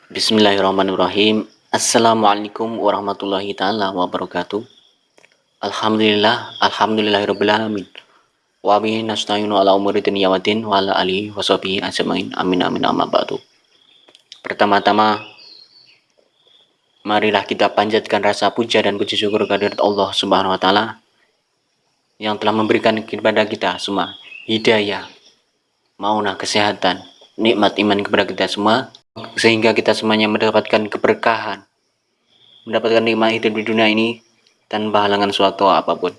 Bismillahirrahmanirrahim. Assalamualaikum warahmatullahi taala wabarakatuh. Alhamdulillahirabbil alamin. Wa bihi nasta'inu ala umuri dunya waddin wa ala alihi washabihi ajmain. Amin amin amma ba'du. Pertama-tama marilah kita panjatkan rasa puja dan puji syukur kehadirat Allah Subhanahu wa taala yang telah memberikan kepada kita semua hidayah, maunah kesehatan, nikmat iman kepada kita semua sehingga kita semuanya mendapatkan keberkahan, mendapatkan nikmat hidup di dunia ini tanpa halangan suatu apapun.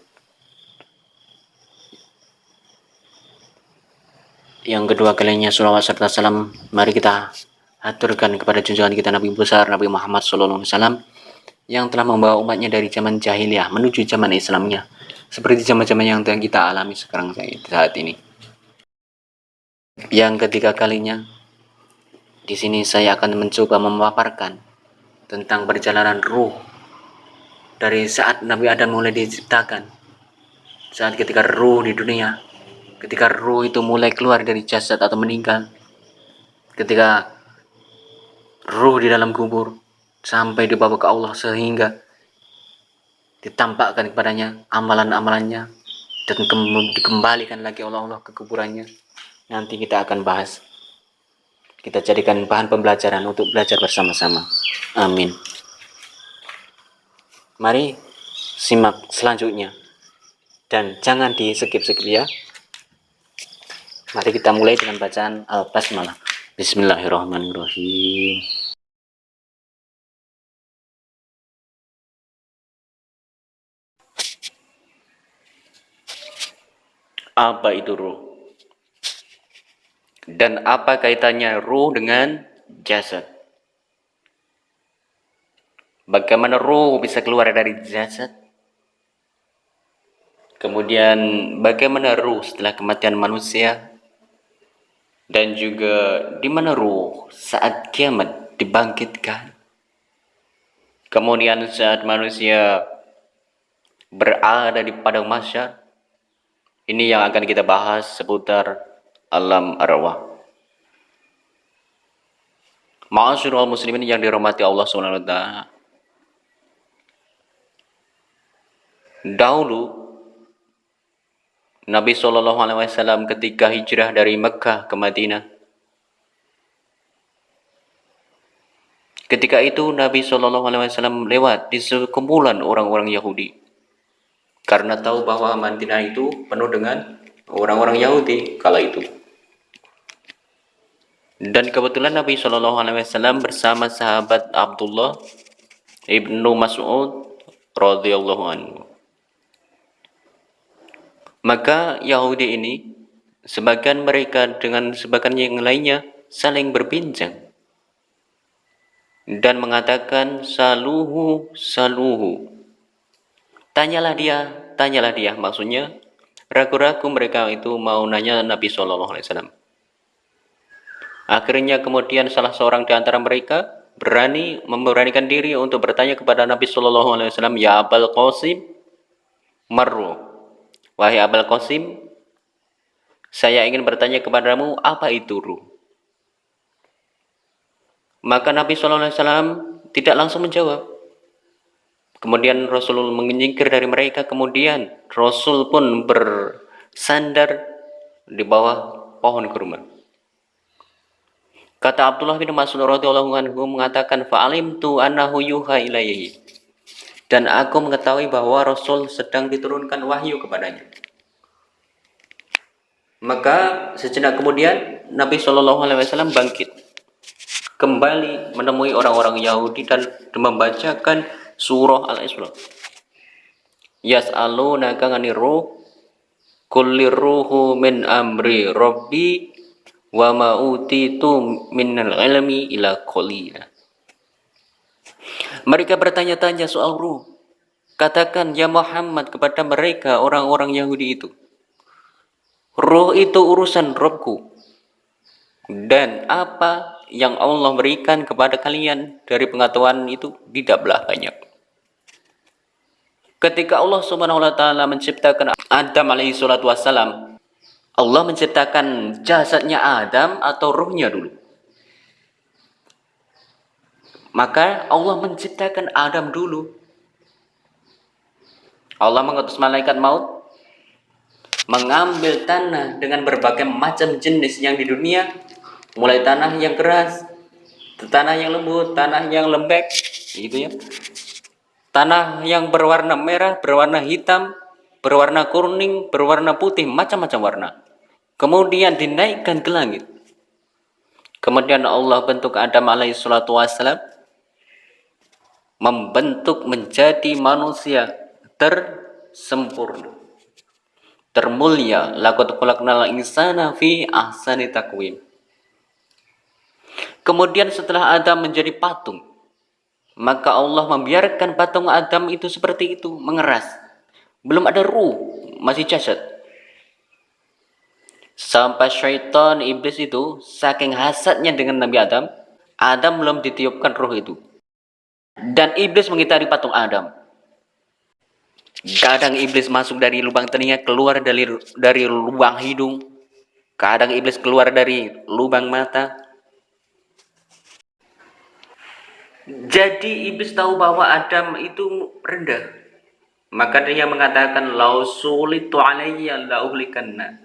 Yang kedua kalinya sholawat serta salam mari kita aturkan kepada junjungan kita Nabi besar Nabi Muhammad SAW yang telah membawa umatnya dari zaman jahiliyah menuju zaman Islamnya, seperti zaman-zaman yang telah kita alami sekarang saat ini. Yang ketiga kalinya di sini saya akan mencoba memaparkan tentang perjalanan ruh dari saat Nabi Adam mulai diciptakan, saat ketika ruh di dunia, ketika ruh itu mulai keluar dari jasad atau meninggal, ketika ruh di dalam kubur sampai dibawa ke Allah sehingga ditampakkan kepadanya amalan-amalannya dan dikembalikan lagi oleh Allah ke kuburannya. Nanti kita akan bahas, kita jadikan bahan pembelajaran untuk belajar bersama-sama. Amin. Mari simak selanjutnya dan jangan di skip-skip ya. Mari kita mulai dengan bacaan Al-Basmalah. Bismillahirrahmanirrahim. Apa itu ruh? Dan apa kaitannya ruh dengan jasad? Bagaimana ruh bisa keluar dari jasad? Kemudian bagaimana ruh setelah kematian manusia? Dan juga di mana ruh saat kiamat dibangkitkan? Kemudian saat manusia berada di padang mahsyar, ini yang akan kita bahas seputar alam arwah. Ma'asyiral muslimin yang dirahmati Allah SWT. Dahulu Nabi SAW ketika hijrah dari Mekah ke Madinah, ketika itu Nabi SAW lewat di sekumpulan orang-orang Yahudi, karena tahu bahwa Madinah itu penuh dengan orang-orang Yahudi kala itu. Dan kebetulan Nabi SAW bersama sahabat Abdullah ibnu Mas'ud radhiyallahu anhu. Maka Yahudi ini, sebagian mereka dengan sebagian yang lainnya saling berbincang dan mengatakan saluhu saluhu. Tanyalah dia, maksudnya ragu-ragu mereka itu mau nanya Nabi SAW. Akhirnya kemudian salah seorang di antara mereka memberanikan diri untuk bertanya kepada Nabi SAW, ya Abul Qasim, marru. Wahai Abul Qasim, saya ingin bertanya kepadamu, apa itu ruh? Maka Nabi SAW tidak langsung menjawab. Kemudian Rasul menyingkir dari mereka, kemudian Rasul pun bersandar di bawah pohon kurma. Kata Abdullah bin Mas'ud radhiyallahu anhu mengatakan, fa'alimtu annahu yuha ilaihi. Dan aku mengetahui bahwa Rasul sedang diturunkan wahyu kepadanya. Maka sejenak kemudian Nabi SAW bangkit, kembali menemui orang-orang Yahudi dan membacakan surah Al-Isra. Yas'alunaka 'anir ruh, qul ruhu min amri rabbi wa ma utitu minal ilmi ila qalila. Mereka bertanya-tanya soal ruh. Katakan ya Muhammad kepada mereka orang-orang Yahudi itu, ruh itu urusan Rabbku, dan apa yang Allah berikan kepada kalian dari pengetahuan itu tidaklah banyak. Ketika Allah Subhanahu wa taala menciptakan Adam alaihi salatu wassalam, Allah menciptakan jasadnya Adam atau ruhnya dulu? Maka Allah menciptakan Adam dulu. Allah mengutus malaikat maut mengambil tanah dengan berbagai macam jenis yang di dunia, mulai tanah yang keras, tanah yang lembut, tanah yang lembek, gitu ya. Tanah yang berwarna merah, berwarna hitam, berwarna kuning, berwarna putih, macam-macam warna. Kemudian dinaikkan ke langit. Kemudian Allah bentuk Adam alaihissalatu wassalam, membentuk menjadi manusia tersempurna, termulia. Laqad khalaqnal insana fi ahsani taqwim. Kemudian setelah Adam menjadi patung, maka Allah membiarkan patung Adam itu seperti itu, mengeras. Belum ada ruh, masih jasad. Sampai syaitan iblis itu saking hasadnya dengan Nabi Adam, Adam belum ditiupkan ruh itu. Dan iblis mengitari patung Adam. Kadang iblis masuk dari lubang telinga, keluar dari lubang hidung. Kadang iblis keluar dari lubang mata. Jadi iblis tahu bahwa Adam itu rendah. Maka dia mengatakan, "Lau sulitu alayya la uhlikanna."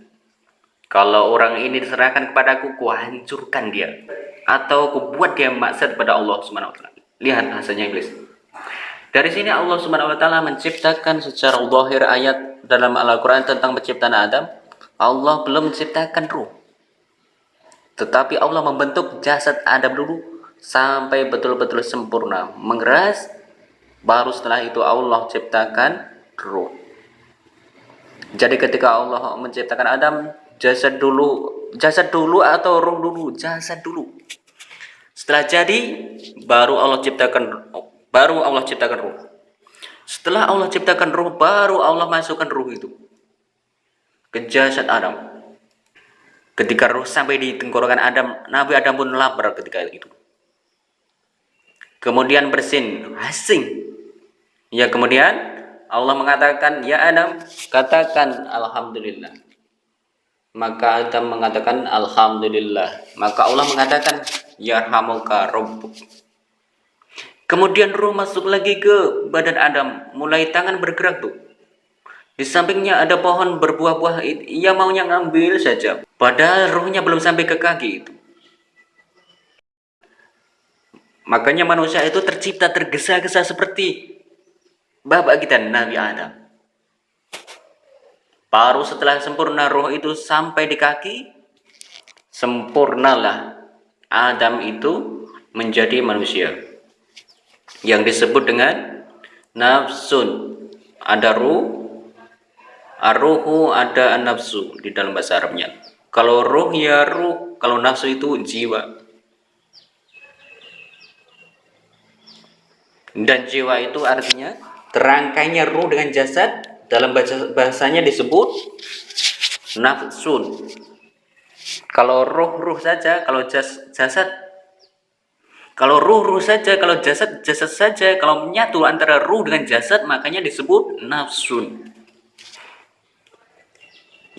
Kalau orang ini diserahkan kepadaku, ku hancurkan dia. Atau ku buat dia maksiat pada Allah Subhanahu wa taala. Lihat hasilnya iblis. Dari sini Allah Subhanahu wa taala menciptakan secara zahir ayat dalam Al-Qur'an tentang penciptaan Adam. Allah belum menciptakan ruh. Tetapi Allah membentuk jasad Adam dulu sampai betul-betul sempurna, mengeras, baru setelah itu Allah ciptakan ruh. Jadi ketika Allah menciptakan Adam, jasad dulu atau ruh dulu? Jasad dulu. Setelah jadi, baru Allah ciptakan ruh. Setelah Allah ciptakan ruh, baru Allah masukkan ruh itu ke jasad Adam. Ketika ruh sampai di tenggorokan Adam, Nabi Adam pun lapar ketika itu. Kemudian bersin, asing. Ya, kemudian Allah mengatakan, "Ya Adam, katakan alhamdulillah." Maka Adam mengatakan alhamdulillah. Maka Allah mengatakan, "Yarhamuka rabbuk." Kemudian ruh masuk lagi ke badan Adam, mulai tangan bergerak tuh. Di sampingnya ada pohon berbuah-buah, ia maunya ngambil saja. Padahal ruhnya belum sampai ke kaki itu. Makanya manusia itu tercipta tergesa-gesa seperti bapak kita Nabi Adam. Baru setelah sempurna ruh itu sampai di kaki, sempurnalah Adam itu menjadi manusia. Yang disebut dengan nafsun. Ada ruh, ar-ruhu, ada an-nafsu di dalam bahasa Arabnya. Kalau ruh ya ruh, kalau nafsu itu jiwa. Dan jiwa itu artinya terangkainya ruh dengan jasad, dalam bahasanya disebut nafsun. Kalau ruh saja, kalau jasad, kalau ruh saja, kalau jasad saja, kalau menyatu antara ruh dengan jasad, makanya disebut nafsun.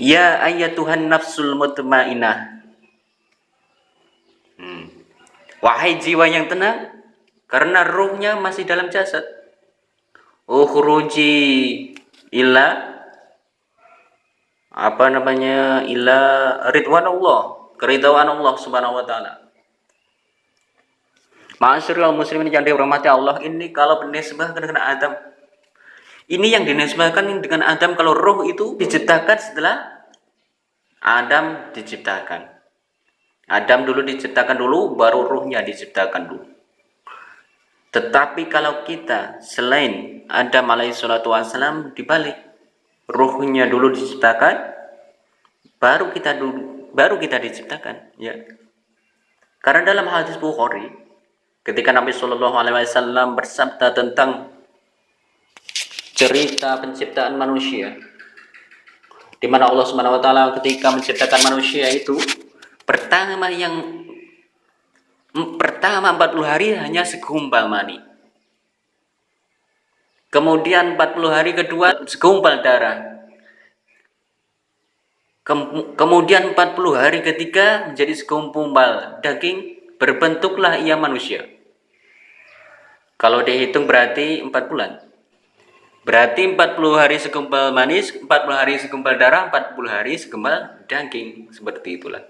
Ya ayyatuhan nafsul mutmainnah. Wahai jiwa yang tenang, karena ruhnya masih dalam jasad. Ukhruji ila ila ridwanullah, keridhaan Allah Subhanahu wa taala. Ma'asyiral muslimin yang dirahmati Allah, ini kalau dinisbahkan dengan Adam. Ini yang dinisbahkan dengan Adam kalau ruh itu diciptakan setelah Adam diciptakan. Adam dulu diciptakan dulu, baru ruhnya diciptakan dulu. Tetapi kalau kita selain Adam alaihissalatu wassalam dibalik, ruhnya dulu diciptakan, baru kita diciptakan, ya. Karena dalam hadis Bukhari, ketika Nabi Shallallahu Alaihi Wasallam bersabda tentang cerita penciptaan manusia, di mana Allah Subhanahu Wa Taala ketika menciptakan manusia itu pertama 40 hari hanya segumpal mani. Kemudian 40 hari kedua segumpal darah. Kemudian 40 hari ketiga menjadi segumpal daging, berbentuklah ia manusia. Kalau dihitung berarti 4 bulan. Berarti 40 hari segumpal manis, 40 hari segumpal darah, 40 hari segumpal daging. Seperti itulah.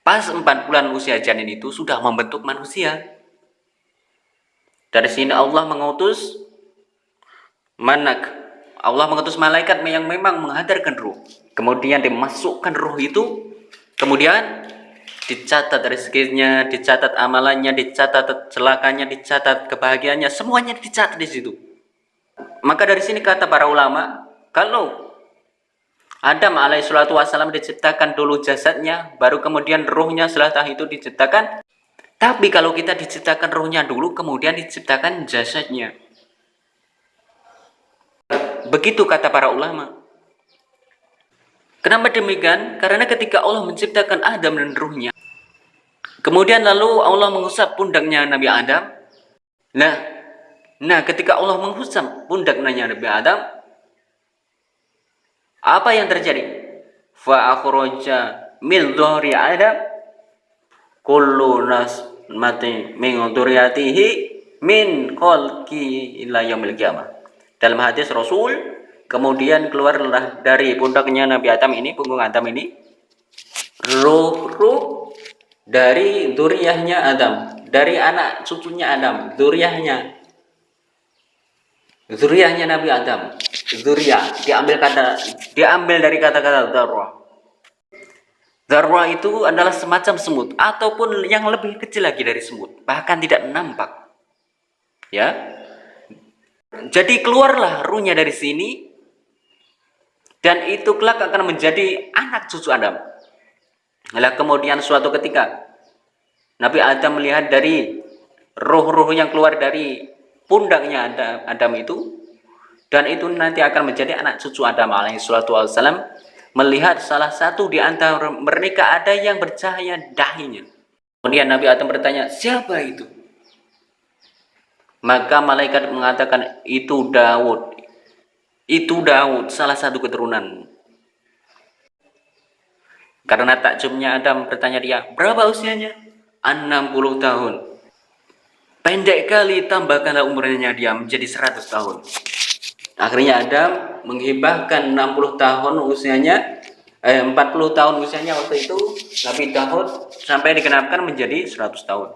Pas 4 bulan usia janin itu sudah membentuk manusia. Dari sini Allah mengutus manak. Allah mengutus malaikat yang memang menghadarkan ruh. Kemudian dimasukkan ruh itu. Kemudian dicatat rezekinya, dicatat amalannya, dicatat celakanya, dicatat kebahagiaannya. Semuanya dicatat di situ. Maka dari sini kata para ulama, kalau Adam alaihissalatu wassalam diciptakan dulu jasadnya, baru kemudian ruhnya setelah itu diciptakan. Tapi kalau kita diciptakan ruhnya dulu, kemudian diciptakan jasadnya. Begitu kata para ulama. Kenapa demikian? Karena ketika Allah menciptakan Adam dan ruhnya, kemudian lalu Allah mengusap pundaknya Nabi Adam. Nah, ketika Allah mengusap pundaknya Nabi Adam, apa yang terjadi? Fa akhraja min dhuhri Adam kullu nas mati min dzurriyyatihi min khalqi ila yaumil qiyamah. Dalam hadis Rasul, kemudian keluarlah dari pundaknya Nabi Adam ini, punggung Adam ini, ruh dari dzurriyyahnya Adam, dari anak cucunya Adam, dzurriyyahnya Nabi Adam. Dzurriyyah diambil dari kata-kata dzarrah. Dzarrah itu adalah semacam semut ataupun yang lebih kecil lagi dari semut, bahkan tidak nampak. Ya. Jadi keluarlah ruhnya dari sini, dan itu kelak akan menjadi anak cucu Adam. Nah, kemudian suatu ketika Nabi Adam melihat dari ruh-ruh yang keluar dari pundaknya Adam itu, dan itu nanti akan menjadi anak cucu Adam alaihissalatu wassalam, melihat salah satu di antara mereka ada yang bercahaya dahinya. Kemudian Nabi Adam bertanya, siapa itu? Maka malaikat mengatakan, itu Daud. Itu Daud, salah satu keturunan. Karena takjubnya Adam, bertanya dia, berapa usianya? 60 tahun. Pendek kali, tambahkanlah umurnya dia menjadi 100 tahun. Akhirnya Adam menghibahkan 60 tahun usianya, 40 tahun usianya waktu itu Nabi Daud, sampai dikenapkan menjadi 100 tahun.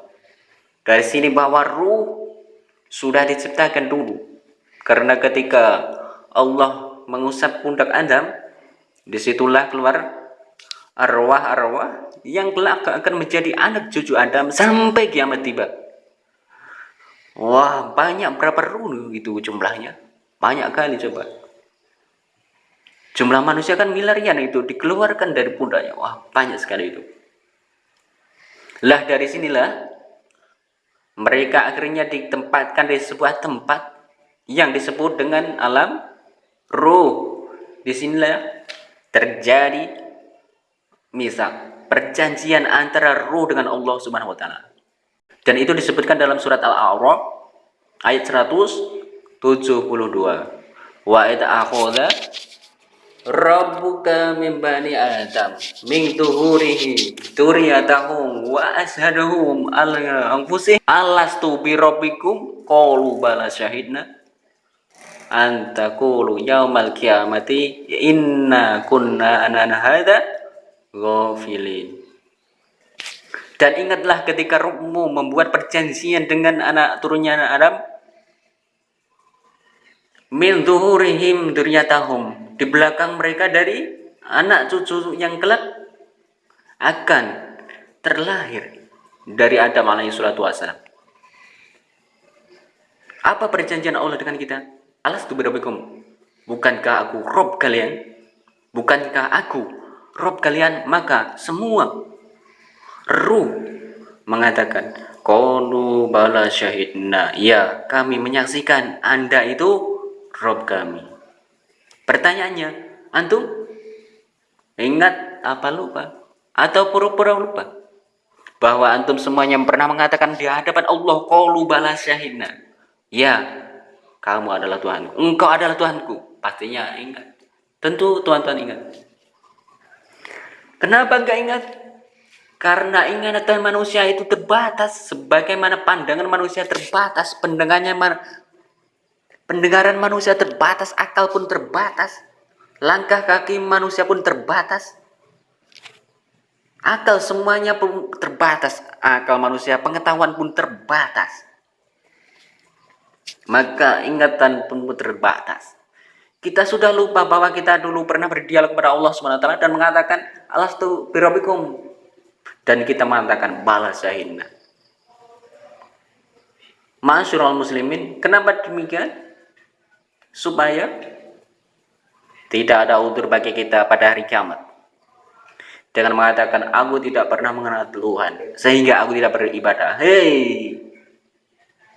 Dari sini bahwa ruh sudah diciptakan dulu. Karena ketika Allah mengusap pundak Adam, disitulah keluar arwah-arwah yang kelak akan menjadi anak cucu Adam sampai kiamat tiba. Wah, banyak berapa ruh itu jumlahnya? Banyak kali coba. Jumlah manusia kan miliaran itu dikeluarkan dari pundaknya. Wah, banyak sekali itu. Lah dari sinilah mereka akhirnya ditempatkan di sebuah tempat yang disebut dengan alam ruh. Di sinilah terjadi misak, perjanjian antara ruh dengan Allah Subhanahu wa taala. Dan itu disebutkan dalam surat Al-A'raf ayat 172. Wa id akhadha rabbuka min bani Adam min tuhurihi dzurriyyatahum wa ashhadahum ala anfusihim alastu bi rabbikum qalu bala syahidna an taqulu yaumal qiyamati inna kunna an hadza ghafilin. Dan ingatlah ketika Rabbmu membuat perjanjian dengan anak turunnya Adam, min zuhurihim dzurriyyatahum, di belakang mereka dari anak cucu yang kelak akan terlahir dari Adam alaihissalatu wassalam. Apa perjanjian Allah dengan kita? Alastu birabbikum, bukankah aku Rob kalian? Bukankah aku Rob kalian? Maka semua ruh mengatakan, qalu bala syahidna, ya kami menyaksikan Anda itu Rob kami. Pertanyaannya, antum ingat apa lupa? Atau pura-pura lupa? Bahwa antum semuanya pernah mengatakan di hadapan Allah, qalu bala syahidna, ya kamu adalah Tuhanku, engkau adalah Tuhanku. Pastinya ingat. Tentu tuan-tuan ingat. Kenapa enggak ingat? Karena ingatan manusia itu terbatas, sebagaimana pandangan manusia terbatas, pendengaran manusia terbatas, akal pun terbatas, langkah kaki manusia pun terbatas, akal semuanya pun terbatas, akal manusia, pengetahuan pun terbatas, maka ingatan pun terbatas. Kita sudah lupa bahwa kita dulu pernah berdialog kepada Allah SWT dan mengatakan alastu birabbikum, dan kita mengatakan bala syahidna. Ma'asyiral muslimin, kenapa demikian? Supaya tidak ada udzur bagi kita pada hari kiamat dengan mengatakan aku tidak pernah mengenal Tuhan sehingga aku tidak beribadah. Hei,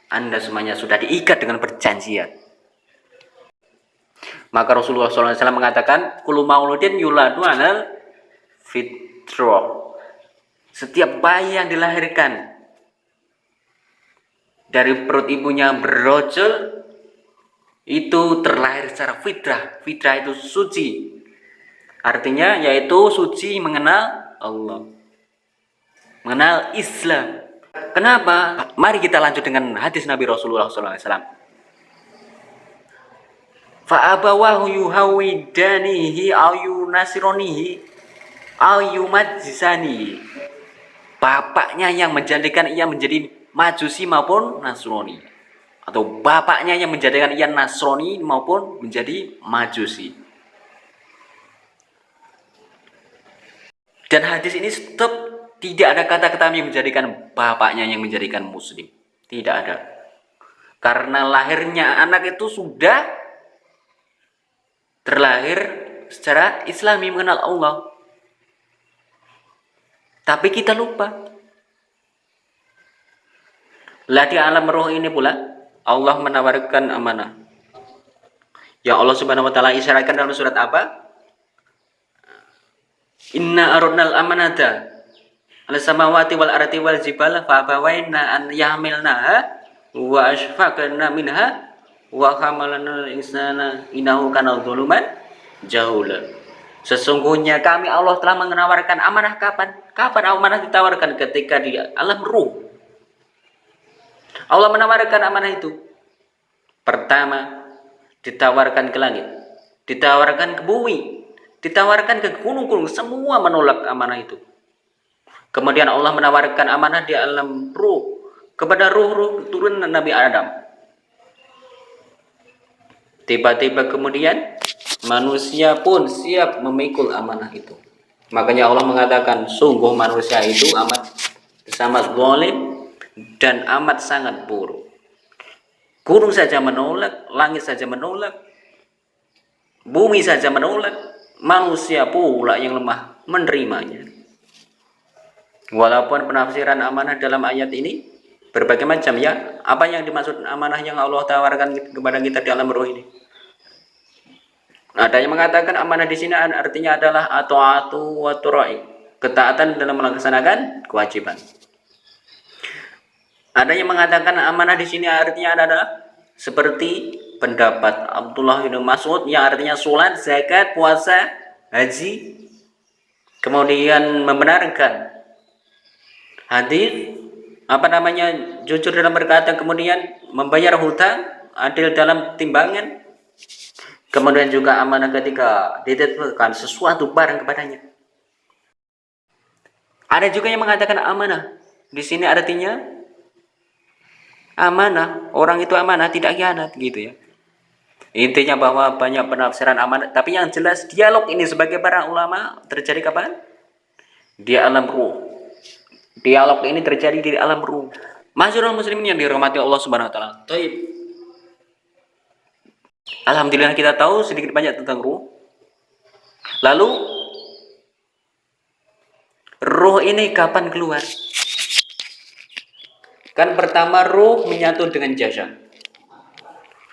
Anda semuanya sudah diikat dengan perjanjian. Maka Rasulullah SAW mengatakan kullu mauludin yuladu alal fitrah. Setiap bayi yang dilahirkan dari perut ibunya berrojol itu terlahir secara fitrah. Fitrah itu suci, artinya yaitu suci mengenal Allah, mengenal Islam. Kenapa? Mari kita lanjut dengan hadis Nabi Rasulullah SAW. Fa'abawahu yuhawidanihi au yunasironihi au yumajjisanihi. Bapaknya yang menjadikan ia menjadi Majusi maupun Nasrani, atau bapaknya yang menjadikan ia Nasrani maupun menjadi Majusi. Dan hadis ini tetap tidak ada kata-kata yang menjadikan bapaknya yang menjadikan Muslim, tidak ada. Karena lahirnya anak itu sudah terlahir secara Islami mengenal Allah. Tapi kita lupa. Lah di alam roh ini pula Allah menawarkan amanah. Ya Allah Subhanahu wa taala isyaratkan dalam surat apa? Inna aradnal amanata 'alas samawati wal ardi wal jibala fa abawaina an yahmilnaha wa ashfaqna minha wa hamalana insana innahu kana dzuluman jahula. Sesungguhnya kami Allah telah menawarkan amanah kapan? Kapan amanah ditawarkan? Ketika di alam ruh. Allah menawarkan amanah itu. Pertama, ditawarkan ke langit, ditawarkan ke bumi, ditawarkan ke gunung-gunung, semua menolak amanah itu. Kemudian Allah menawarkan amanah di alam ruh kepada ruh-ruh turun Nabi Adam. Tiba-tiba kemudian manusia pun siap memikul amanah itu. Makanya Allah mengatakan sungguh manusia itu sangat zalim dan amat sangat buruk. Gunung saja menolak, langit saja menolak, bumi saja menolak, manusia pula yang lemah menerimanya. Walaupun penafsiran amanah dalam ayat ini berbagai macam ya. Apa yang dimaksud amanah yang Allah tawarkan kepada kita di alam roh ini? Ada yang mengatakan amanah di sini artinya adalah atu wa turai, ketaatan dalam melaksanakan kewajiban. Ada yang mengatakan amanah di sini artinya adalah seperti pendapat Abdullah bin Mas'ud yang artinya sholat, zakat, puasa, haji, kemudian membenarkan hadis jujur dalam berkata, kemudian membayar hutang, adil dalam timbangan. Kemudian juga amanah ketika dititipkan sesuatu barang kepadanya. Ada juga yang mengatakan amanah di sini artinya amanah, orang itu amanah tidak khianat gitu ya. Intinya bahwa banyak penafsiran amanah, tapi yang jelas dialog ini sebagai para ulama terjadi kapan? Di alam ruh. Dialog ini terjadi di alam ruh. Masyarul muslimin yang dirahmati Allah Subhanahu wa taala. Baik. Alhamdulillah kita tahu sedikit banyak tentang ruh. Lalu ruh ini kapan keluar? Kan pertama ruh menyatu dengan jasad.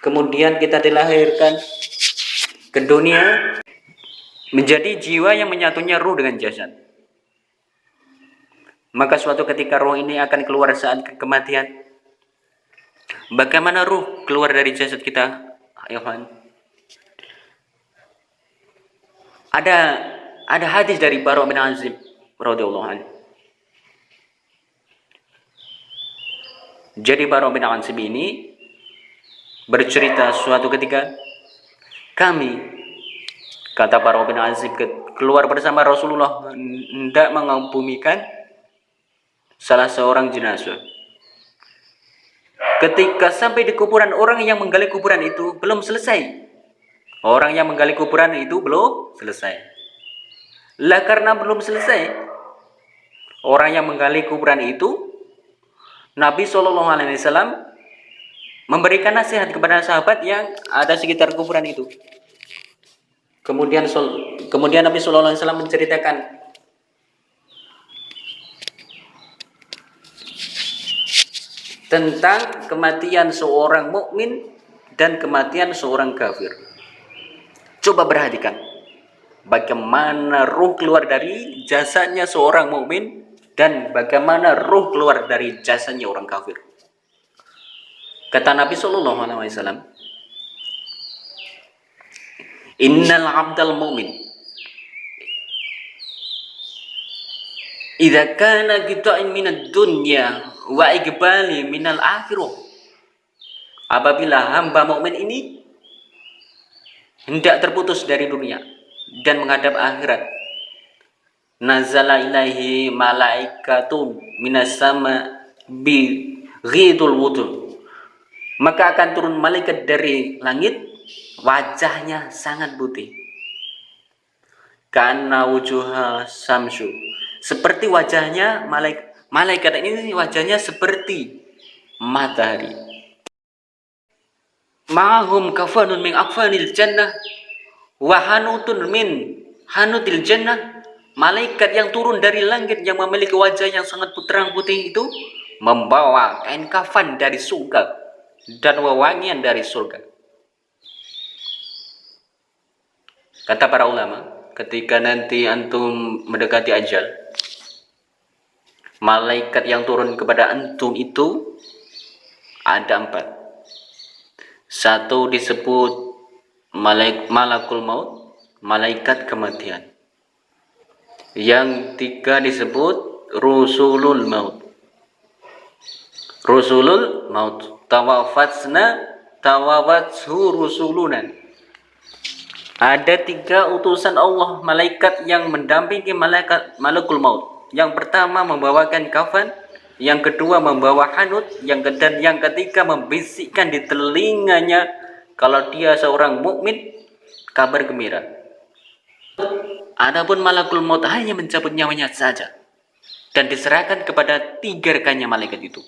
Kemudian kita dilahirkan ke dunia menjadi jiwa yang menyatunya ruh dengan jasad. Maka suatu ketika ruh ini akan keluar saat kematian. Bagaimana ruh keluar dari jasad kita? Yohan. Ada hadis dari Bara bin Azib radhiyallahu anhu. Jadi Bara bin Azib ini bercerita suatu ketika, kami, kata Bara bin Azib, keluar bersama Rasulullah hendak mengebumikan salah seorang jenazah. Ketika sampai di kuburan, orang yang menggali kuburan itu belum selesai. Orang yang menggali kuburan itu belum selesai. Lah karena belum selesai, orang yang menggali kuburan itu, Nabi SAW memberikan nasihat kepada sahabat yang ada sekitar kuburan itu. Kemudian Nabi SAW menceritakan tentang kematian seorang mukmin dan kematian seorang kafir. Coba perhatikan bagaimana ruh keluar dari jasadnya seorang mukmin dan bagaimana ruh keluar dari jasadnya orang kafir. Kata Nabi SAW, Innal abdal mu'min idza kana qita'in minad dunya wa iqbali minal akhirah. Apabila hamba mukmin ini hendak terputus dari dunia dan menghadap akhirat, nazala ilaihi malaikatun minas sama bi ghidul wudu, maka akan turun malaikat dari langit, wajahnya sangat putih, karena wujuha samsu, seperti wajahnya malaikat ini, wajahnya seperti matahari. Ma'hum kafanun min akfanil jannah wa hanutun min hanutil jannah. Malaikat yang turun dari langit yang memiliki wajah yang sangat terang putih itu membawa kain kafan dari surga dan wewangian dari surga. Kata para ulama, ketika nanti antum mendekati ajal, malaikat yang turun kepada antum itu ada 4. Satu disebut malakul maut, malaikat kematian. Yang 3 disebut rusulul maut. Rusulul maut, tawafathu rusulunan. Ada 3 utusan Allah, malaikat yang mendampingi malakul maut. Yang pertama membawakan kafan, yang kedua membawa hanut, yang ketiga membisikkan di telinganya kalau dia seorang mukmin kabar gembira. Adapun malakul maut hanya mencabut nyawanya saja dan diserahkan kepada 3 rekannya malaikat itu.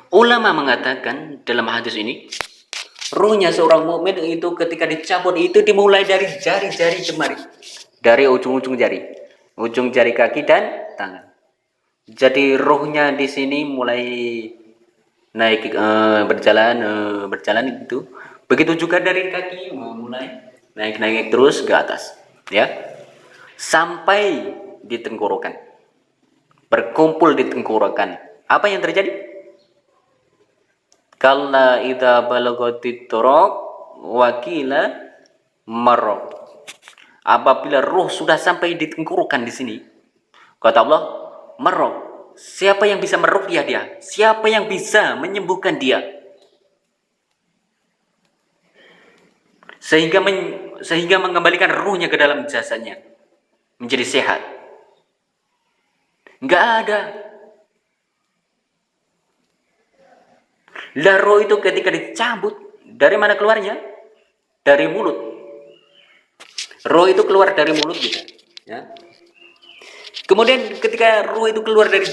Ulama mengatakan dalam hadis ini, ruhnya seorang mukmin itu ketika dicabut itu dimulai dari jari-jari jemari, dari ujung-ujung jari kaki dan tangan. Jadi ruhnya di sini mulai naik, berjalan itu. Begitu juga dari kaki mulai naik terus ke atas, ya, sampai di tenggorokan, berkumpul di tenggorokan. Apa yang terjadi? Kalla idza balagatit turaq wa qila marraq. Apabila ruh sudah sampai di tenggorokan di sini, kata Allah, marraq. Siapa yang bisa meruqyah dia? Siapa yang bisa menyembuhkan dia? Sehingga mengembalikan ruhnya ke dalam jasadnya menjadi sehat. Enggak ada. Lah roh itu ketika dicabut, dari mana keluarnya? Dari mulut. Roh itu keluar dari mulut kita, ya. Kemudian ketika roh itu keluar dari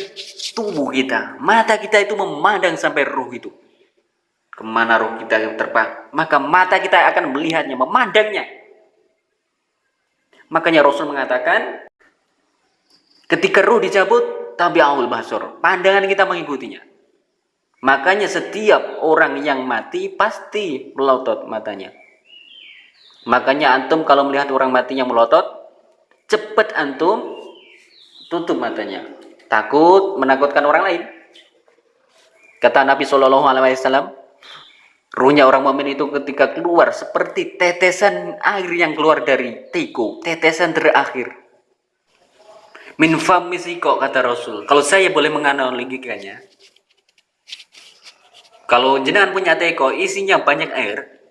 tubuh kita, mata kita itu memandang sampai roh itu. Kemana roh kita terbang, maka mata kita akan melihatnya, memandangnya. Makanya Rasul mengatakan, ketika roh dicabut, tabi'ul basar, pandangan kita mengikutinya. Makanya setiap orang yang mati pasti melotot matanya. Makanya antum kalau melihat orang mati yang melotot, cepat antum tutup matanya. Takut menakutkan orang lain. Kata Nabi SAW, ruhnya orang mukmin itu ketika keluar seperti tetesan air yang keluar dari tiku, tetesan terakhir. Min fami siqaq, kata Rasul. Kalau saya boleh menganalogikannya, Kalau jenengan punya teko isinya banyak air,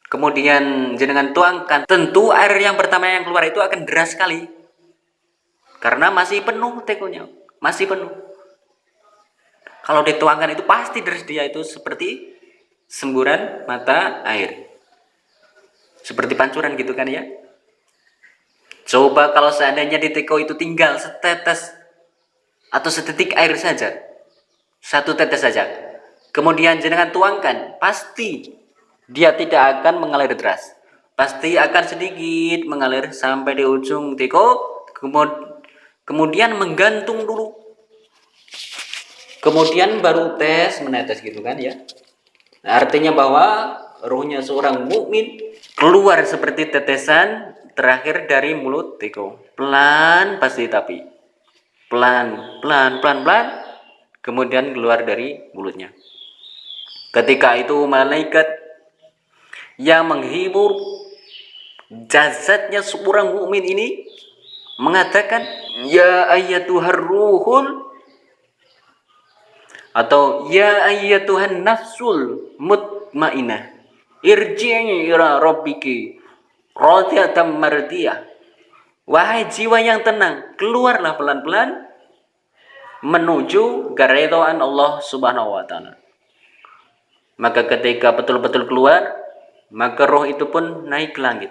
kemudian jenengan tuangkan, tentu air yang pertama yang keluar itu akan deras sekali. Karena masih penuh tekonya, masih penuh. Kalau dituangkan itu pasti deras, dia itu seperti semburan mata air. Seperti pancuran gitu kan ya. Coba kalau seandainya di teko itu tinggal setetes atau sedetik air saja, satu tetes saja, kemudian jenengan tuangkan, pasti dia tidak akan mengalir deras, pasti akan sedikit mengalir sampai di ujung teko, kemudian menggantung dulu, kemudian baru tes menetes gitu kan ya. Nah, artinya bahwa ruhnya seorang mukmin keluar seperti tetesan terakhir dari mulut teko, pelan pasti, tapi pelan, kemudian keluar dari mulutnya. Ketika itu malaikat yang menghibur jasadnya seorang mukmin ini mengatakan, ya ayyatuhar ruhul, atau ya ayyatuhan nafsul mutmainah, irji'i ila rabbiki radiyatan mardiyah. Wahai jiwa yang tenang, keluarlah pelan-pelan menuju keridhaan Allah Subhanahu wa taala. Maka ketika betul-betul keluar, maka roh itu pun naik ke langit.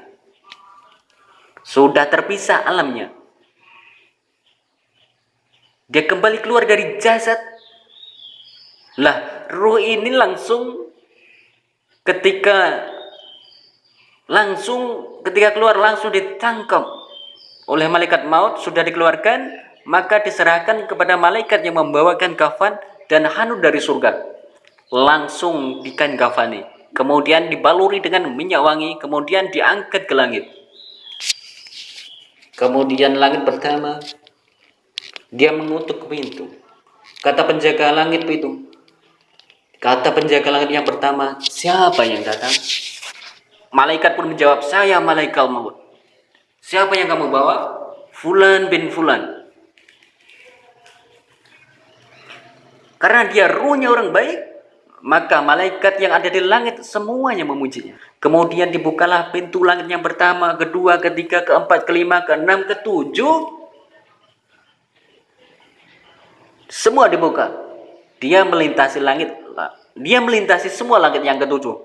Sudah terpisah alamnya. Dia kembali keluar dari jasad. Lah, roh ini langsung ketika keluar langsung ditangkap oleh malaikat maut, sudah dikeluarkan, maka diserahkan kepada malaikat yang membawakan kafan dan hanut dari surga. Langsung dikain kafani, kemudian dibaluri dengan minyak wangi, kemudian diangkat ke langit. Kemudian langit pertama, dia mengutuk pintu. Kata penjaga langit yang pertama, siapa yang datang? Malaikat pun menjawab, saya malaikat maut. Siapa yang kamu bawa? Fulan bin Fulan. Karena dia ruhnya orang baik, maka malaikat yang ada di langit semuanya memujinya. Kemudian dibukalah pintu langit yang pertama, kedua, ketiga, keempat, kelima, keenam, ketujuh. Semua dibuka. Dia melintasi langit. Dia melintasi semua langit yang ketujuh.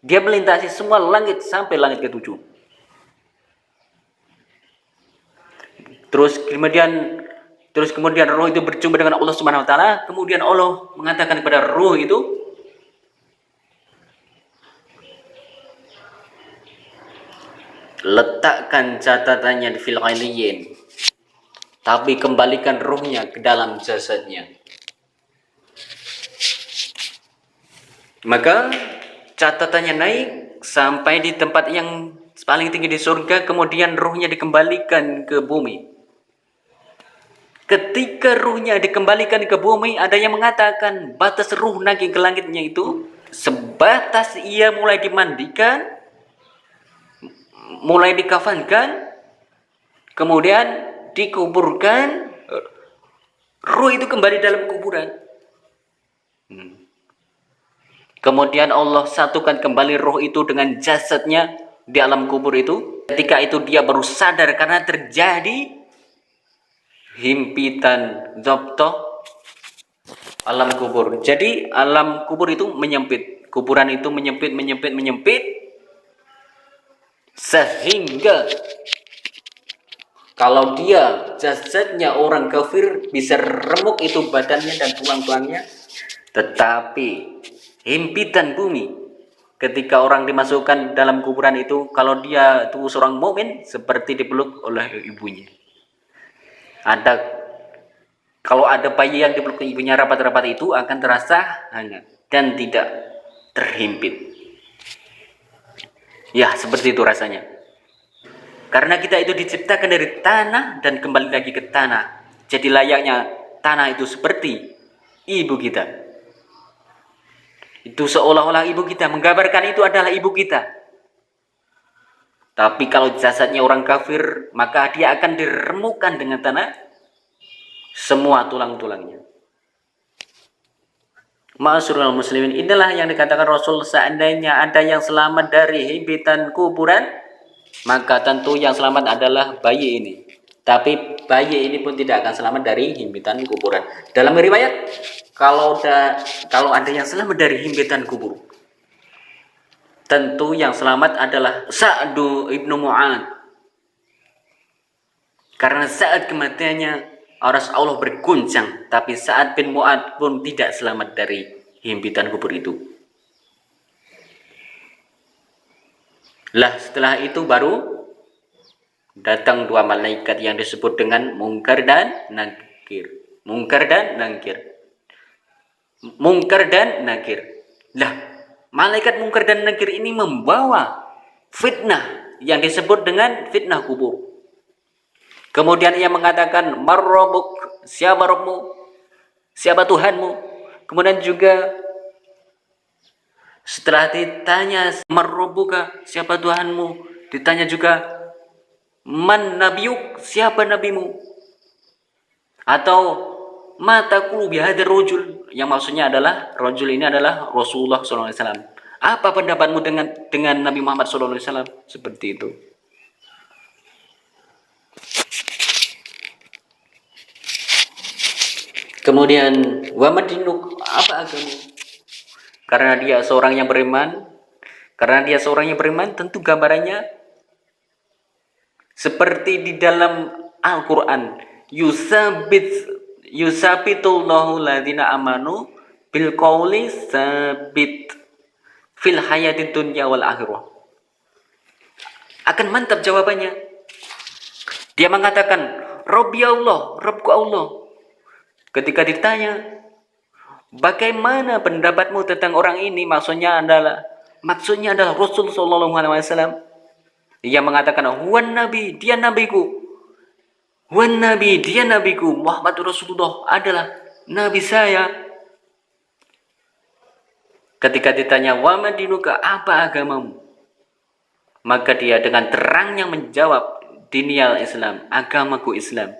Dia melintasi semua langit sampai langit ketujuh. Terus kemudian roh itu berjumpa dengan Allah Subhanahu wa taala, kemudian Allah mengatakan kepada roh itu, letakkan catatannya di fil iliyyin, tapi kembalikan ruhnya ke dalam jasadnya. Maka catatannya naik sampai di tempat yang paling tinggi di surga, kemudian ruhnya dikembalikan ke bumi. Ketika ruhnya dikembalikan ke bumi, ada yang mengatakan batas ruh naik ke langitnya itu sebatas ia mulai dimandikan, mulai dikafankan, kemudian dikuburkan, ruh itu kembali dalam kuburan. Kemudian Allah satukan kembali roh itu dengan jasadnya di alam kubur itu. Ketika itu dia baru sadar karena terjadi himpitan dzabtoh alam kubur. Jadi alam kubur itu menyempit, kuburan itu menyempit sehingga kalau dia jasadnya orang kafir bisa remuk itu badannya dan tulang-tulangnya, tetapi himpitan bumi ketika orang dimasukkan dalam kuburan itu, kalau dia itu seorang mukmin, seperti dipeluk oleh ibunya. Kalau ada bayi yang dipeluk ibunya rapat-rapat itu akan terasa hangat dan tidak terhimpit. Ya, seperti itu rasanya. Karena kita itu diciptakan dari tanah dan kembali lagi ke tanah. Jadi layaknya tanah itu seperti ibu kita. Itu seolah-olah ibu kita, menggambarkan itu adalah ibu kita. Tapi kalau jasadnya orang kafir, maka dia akan diremukkan dengan tanah semua tulang-tulangnya. Ma'asyiral muslimin, inilah yang dikatakan Rasul, seandainya ada yang selamat dari himpitan kuburan, maka tentu yang selamat adalah bayi ini. Tapi bayi ini pun tidak akan selamat dari himpitan kuburan. Dalam riwayat, kalau ada yang selamat dari himpitan kubur, tentu yang selamat adalah Sa'du ibnu Mu'ad. Karena saat kematiannya aras Allah berguncang, tapi Sa'ad bin Mu'ad pun tidak selamat dari himpitan kubur itu. Lah setelah itu baru datang dua malaikat yang disebut dengan Munkar dan Nakir. Munkar dan Nakir. Munkar dan Nakir. Lah, malaikat Munkar dan Nakir ini membawa fitnah yang disebut dengan fitnah kubur. Kemudian ia mengatakan, "Marrabuk, siapa Rabbmu? Siapa Tuhanmu?" Kemudian juga setelah ditanya Marrabbuka, siapa Tuhanmu, ditanya juga Man nabiyuk, siapa nabimu? Atau mata qulubi hadzal rajul, yang maksudnya adalah rajul ini adalah Rasulullah SAW. Apa pendapatmu dengan Nabi Muhammad SAW? Seperti itu. Kemudian wa madinuk, apa agama? Karena dia seorang yang beriman, tentu gambarannya seperti di dalam Al-Quran, yusabitullahu ladina amanu bil qawli sabit fil hayati dunya wal akhirah. Akan mantap jawabannya. Dia mengatakan, Rabbi Allah, Rabbku Allah. Ketika ditanya, bagaimana pendapatmu tentang orang ini? Maksudnya adalah Rasul sallallahu alaihi wasallam. Ia mengatakan, "Wan nabi, dia nabiku. Wan nabi, dia nabiku. Muhammad Rasulullah adalah nabi saya." Ketika ditanya, "Wa madinuka, apa agamamu?" Maka dia dengan terangnya menjawab, "Diniyal Islam, agamaku Islam."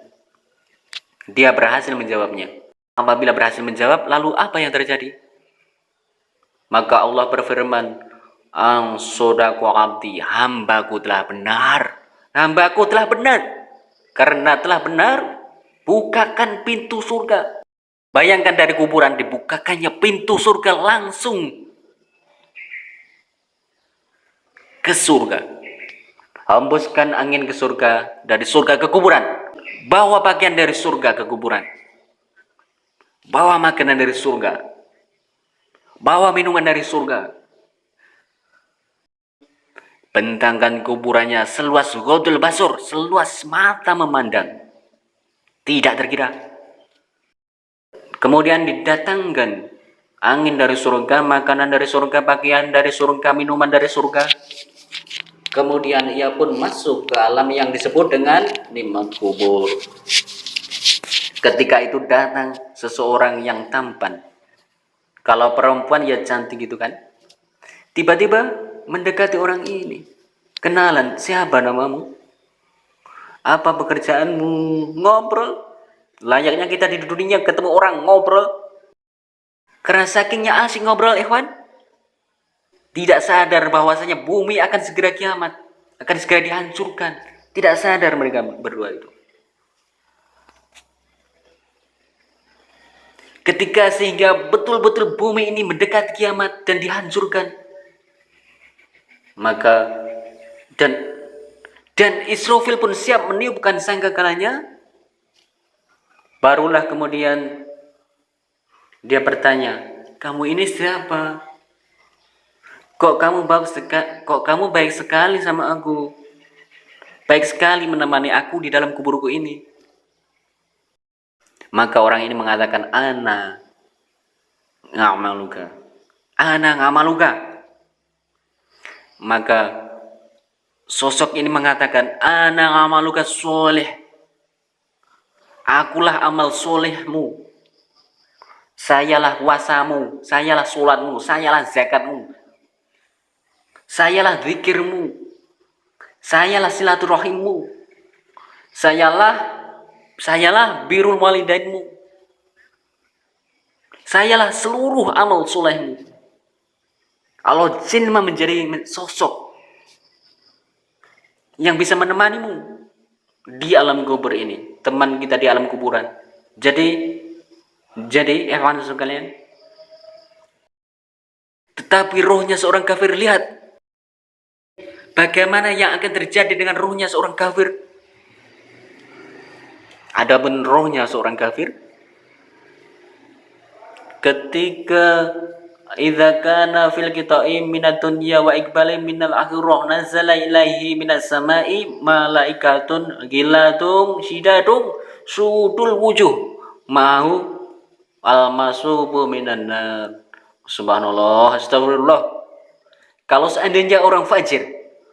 Dia berhasil menjawabnya. Apabila berhasil menjawab, lalu apa yang terjadi? Maka Allah berfirman, "Ang sodaku abdi, hambaku telah benar." Hambaku telah benar. Karena telah benar, bukakan pintu surga. Bayangkan dari kuburan dibukakannya pintu surga langsung ke surga. Hembuskan angin ke surga, dari surga ke kuburan. Bawa bagian dari surga ke kuburan. Bawa makanan dari surga. Bawa minuman dari surga. Bentangkan kuburannya seluas Ghodul Basur, seluas mata memandang. Tidak terkira. Kemudian didatangkan angin dari surga, makanan dari surga, pakaian dari surga, minuman dari surga. Kemudian ia pun masuk ke alam yang disebut dengan nikmat kubur. Ketika itu datang seseorang yang tampan. Kalau perempuan ya cantik gitu kan. Tiba-tiba mendekati orang ini. Kenalan, siapa namamu? Apa pekerjaanmu? Ngobrol. Layaknya kita di dunia ketemu orang ngobrol. Karena sakingnya asik ngobrol, ikhwan. Tidak sadar bahwasanya bumi akan segera kiamat. Akan segera dihancurkan. Tidak sadar mereka berdua itu. Ketika sehingga betul-betul bumi ini mendekat kiamat dan dihancurkan. Maka dan Israfil pun siap meniupkan sangkakalanya. Barulah kemudian dia bertanya, "Kamu ini siapa? Kok kamu baik sekali sama aku? Baik sekali menemani aku di dalam kuburku ini." Maka orang ini mengatakan, Ana ngamaluka. Maka sosok ini mengatakan, Ana ngamaluka soleh. Akulah amal solehmu. Sayalah puasamu. Sayalah sholatmu. Sayalah zakatmu. Sayalah zikirmu. Sayalah silaturahimmu. Sayalah birrul walidainmu. Sayalah seluruh amal solehmu. Kalau jin menjadi sosok yang bisa menemanimu di alam kubur ini, teman kita di alam kuburan. Jadi ikhwan sekalian, tetapi rohnya seorang kafir, lihat bagaimana yang akan terjadi dengan rohnya seorang kafir. Adapun rohnya seorang kafir, ketika idza kana fil qita'i minad dunya wa iqbali minal akhirah nazala ilaihi minas sama'i malaikatun giladum syidadum sudul wujuh mahu al-masubu minan nar. Subhanallah, astagfirullah. Kalau seandainya orang fajir,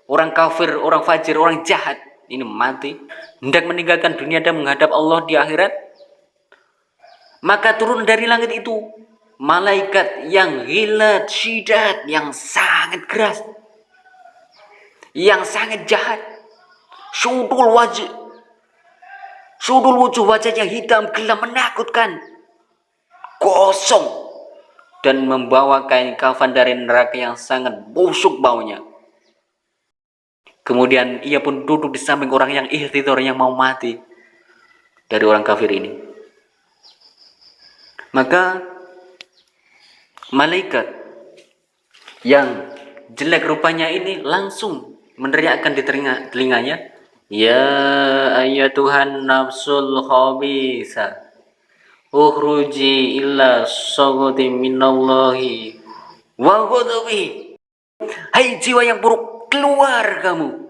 orang kafir, orang fajir, orang jahat ini mati, hendak meninggalkan dunia dan menghadap Allah di akhirat, maka turun dari langit itu malaikat yang ghilat syidad, yang sangat keras, yang sangat jahat, sudul wujuh, wajahnya hitam gelap menakutkan, kosong, dan membawa kain kafan dari neraka yang sangat busuk baunya. Kemudian ia pun duduk di samping orang yang ihtidor, yang mau mati dari orang kafir ini. Maka malaikat yang jelek rupanya ini langsung meneriakkan di telinganya, ya ayyatuhan nafsul khabisa ukhruji illa saghati minallahi wa ghadabi. Hai jiwa yang buruk, keluar kamu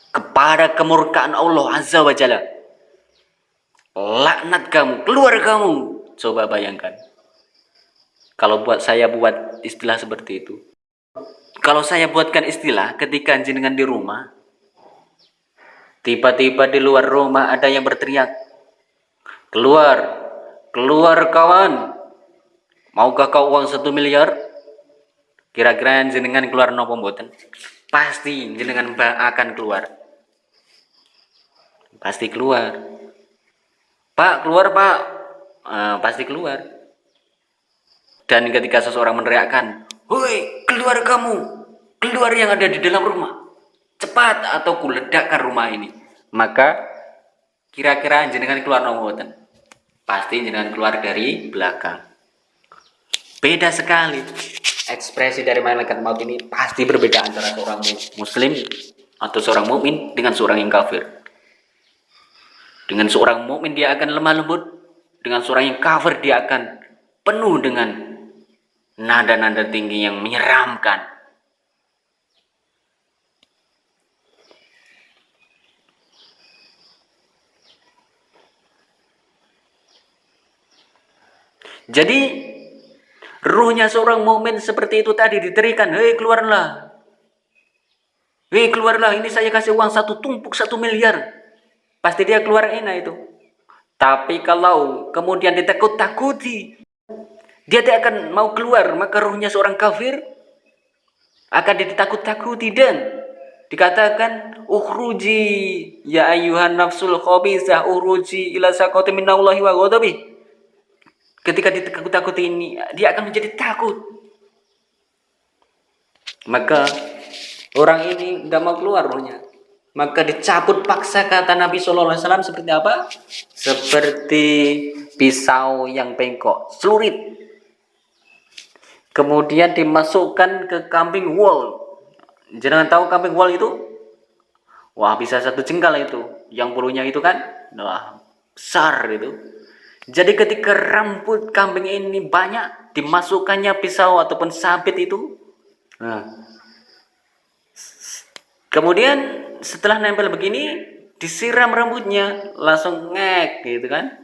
kepada kemurkaan Allah Azza wa Jalla. Laknat kamu, keluar kamu. Coba bayangkan, kalau saya buat istilah seperti itu. Kalau saya buatkan istilah ketika jenengan di rumah, tiba-tiba di luar rumah ada yang berteriak, keluar kawan, maukah kau uang 1 miliar? Kira-kira jenengan keluar nopo mboten? Pasti jenengan akan keluar. Pasti keluar. Pak, keluar pak. Pasti keluar. Dan ketika seseorang meneriakkan, hoi, keluar kamu, keluar yang ada di dalam rumah, cepat atau kuledakkan rumah ini, maka kira-kira jenengan keluar nopo mboten? Pasti jenengan keluar dari belakang. Beda sekali. Ekspresi dari malaikat maut ini pasti berbeda antara seorang muslim atau seorang mukmin dengan seorang yang kafir. Dengan seorang mukmin dia akan lemah lembut, dengan seorang yang kafir dia akan penuh dengan nada-nada tinggi yang menyeramkan. Jadi ruhnya seorang mukmin seperti itu tadi diterikan, hei keluarlah, ini saya kasih uang tumpuk 1 miliar. Pasti dia keluar enak itu. Tapi kalau kemudian ditakut-takuti, dia tidak akan mau keluar, maka ruhnya seorang kafir akan ditakut-takuti dan dikatakan ukhruji ya ayyuhan nafsul khabisah ukhruji ila saqati minallahi wa ghadabi. Ketika ditakut-takuti ini, dia akan menjadi takut. Maka orang ini tidak mau keluar rohnya. Maka dicabut paksa, kata Nabi SAW, seperti apa? Seperti pisau yang bengkok, celurit. Kemudian dimasukkan ke kambing wol. Jangan tahu kambing wol itu? Wah, bisa 1 jengkal itu. Yang bulunya itu kan, wah, besar itu. Jadi ketika rambut kambing ini banyak, dimasukkannya pisau ataupun sabit itu. Nah, kemudian setelah nempel begini, disiram rambutnya, langsung ngek gitu kan.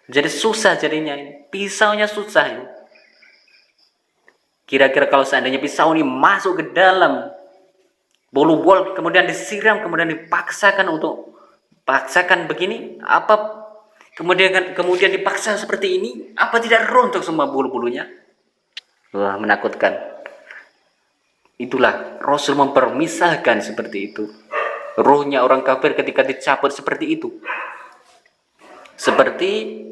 Jadi susah jadinya ini. Pisaunya susah ini. Kira-kira kalau seandainya pisau ini masuk ke dalam bulu bol, kemudian disiram, kemudian dipaksakan begini, apa kemudian dipaksa seperti ini, apa tidak rontok semua bulu-bulunya? Wah, menakutkan. Itulah Rasul mempermisahkan seperti itu. Ruhnya orang kafir ketika dicabut seperti itu. Seperti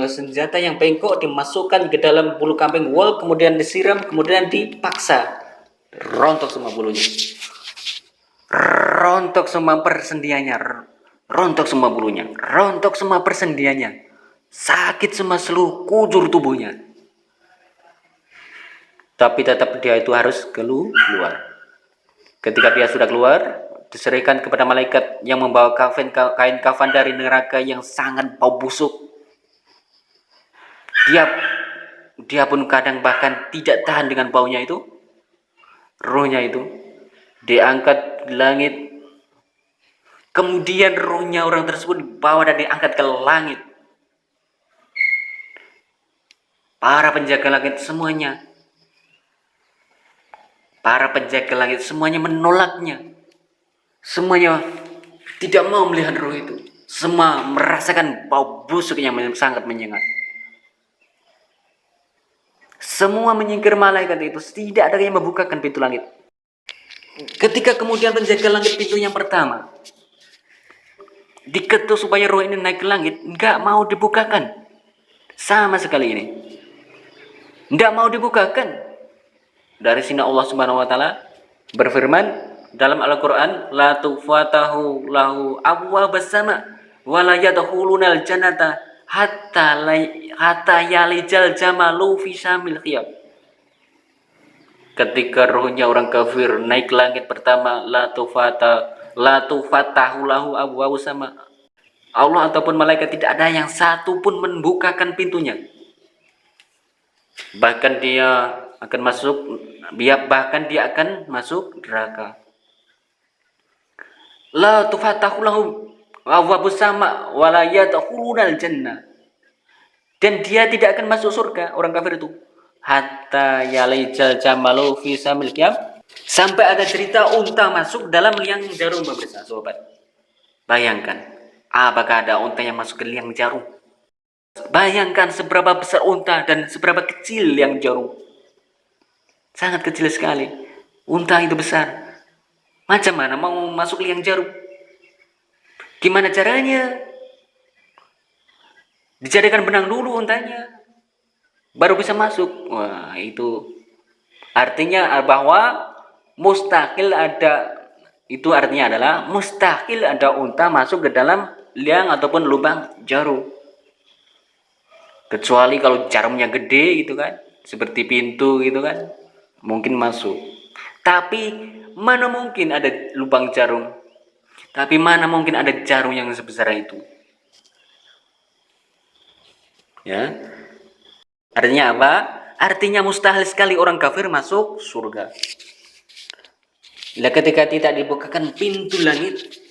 senjata yang bengkok dimasukkan ke dalam bulu kambing wol, kemudian disiram, kemudian dipaksa rontok semua bulunya, rontok semua persendiannya, rontok semua bulunya, rontok semua persendiannya, sakit semua seluruh kujur tubuhnya, tapi tetap dia itu harus keluar. Ketika dia sudah keluar, diserahkan kepada malaikat yang membawa kain kafan dari neraka yang sangat bau busuk. Dia pun kadang bahkan tidak tahan dengan baunya itu. Rohnya itu diangkat di langit. Kemudian rohnya orang tersebut dibawa dan diangkat ke langit. Para penjaga langit semuanya menolaknya. Semuanya tidak mau melihat roh itu. Semua merasakan bau busuk yang sangat menyengat. Semua menyingkir malaikat itu. Tidak ada yang membukakan pintu langit. Ketika kemudian penjaga langit pintu yang pertama diketuk supaya roh ini naik ke langit, nggak mau dibukakan. Sama sekali ini. Nggak mau dibukakan. Dari sini Allah Subhanahu wa taala berfirman dalam Al-Quran, la tufatahu lahu abwabas sama wa la yadkhulunal jannata hatta yalijal jamalu fi samil khiyam. Ketika rohnya orang kafir naik ke langit pertama, la tufatahu lahu abwabus sama, Allah ataupun malaikat tidak ada yang satu pun membukakan pintunya. Bahkan dia akan masuk neraka. La tufatahu lahu abwabus sama wa la yadkhulunal jannah. Dan dia tidak akan masuk surga, orang kafir itu. Hatta yalijal jamalu fi samil qiyam. Sampai ada cerita unta masuk dalam liang jarum, pemirsa, sobat. Bayangkan, apakah ada unta yang masuk ke liang jarum? Bayangkan seberapa besar unta dan seberapa kecil liang jarum. Sangat kecil sekali. Unta itu besar. Macam mana mau masuk liang jarum? Gimana caranya? Dijadikan benang dulu untanya, baru bisa masuk. Wah, itu artinya bahwa mustahil ada unta masuk ke dalam liang ataupun lubang jarum. Kecuali kalau jarumnya gede gitu kan, seperti pintu gitu kan, mungkin masuk. Tapi mana mungkin ada lubang jarum? Tapi mana mungkin ada jarum yang sebesar itu? Ya. Artinya apa? Artinya mustahil sekali orang kafir masuk surga. Ketika tidak dibukakan pintu langit,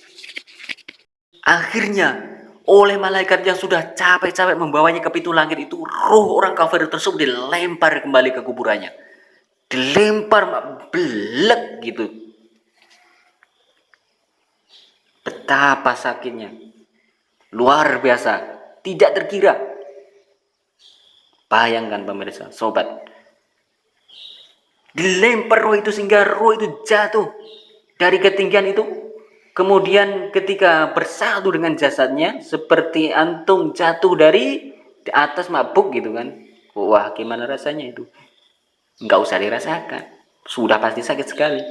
akhirnya oleh malaikat yang sudah capek-capek membawanya ke pintu langit itu, roh orang kafir tersebut dilempar kembali ke kuburannya. Dilempar belek gitu. Betapa sakitnya. Luar biasa. Tidak terkira. Bayangkan pemirsa, sobat. Dilempar roh itu sehingga roh itu jatuh dari ketinggian itu. Kemudian ketika bersatu dengan jasadnya, seperti antum jatuh dari di atas mabuk gitu kan. Wah, gimana rasanya itu? Nggak usah dirasakan. Sudah pasti sakit sekali.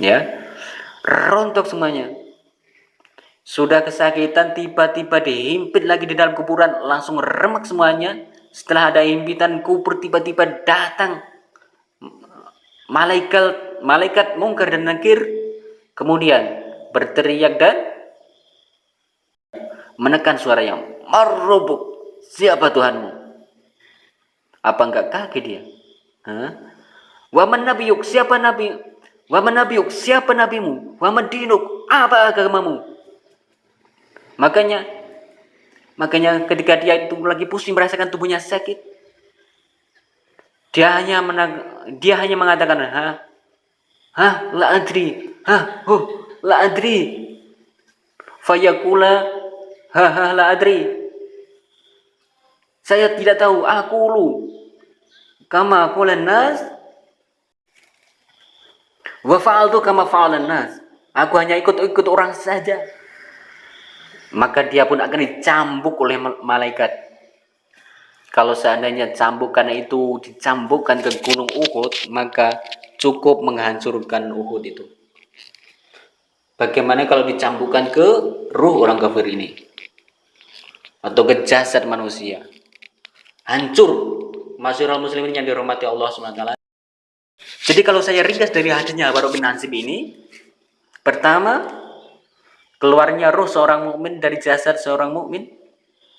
Ya. Rontok semuanya. Sudah kesakitan, tiba-tiba dihimpit lagi di dalam kuburan, langsung remek semuanya. Setelah ada himpitan kubur, tiba-tiba datang malaikat Mungkar dan Nakir, kemudian berteriak dan menekan suara yang marrobuk, siapa Tuhanmu? Apa enggak kaget dia? Waman nabiyuk, siapa nabi? Waman nabiyuk, siapa nabimu? Waman dinuk, apa agamamu? Makanya ketika dia itu lagi pusing merasakan tubuhnya sakit, dia hanya mengatakan la adri, la adri. Fayaqula la adri. Saya tidak tahu, aku lu. Kama qulan nas wa fa'altu kama fa'alan nas. Aku hanya ikut orang saja. maka dia pun akan dicambuk oleh malaikat. Kalau seandainya cambukan itu dicambukkan ke gunung Uhud, maka cukup menghancurkan Uhud itu. Bagaimana kalau dicambukkan ke ruh orang kafir ini atau ke jasad manusia? Hancur. Masyarul muslimin yang dirahmati Allah SWT. Jadi kalau saya ringkas dari hadisnya Bara bin Hazim ini, pertama, keluarnya roh seorang mukmin dari jasad seorang mukmin.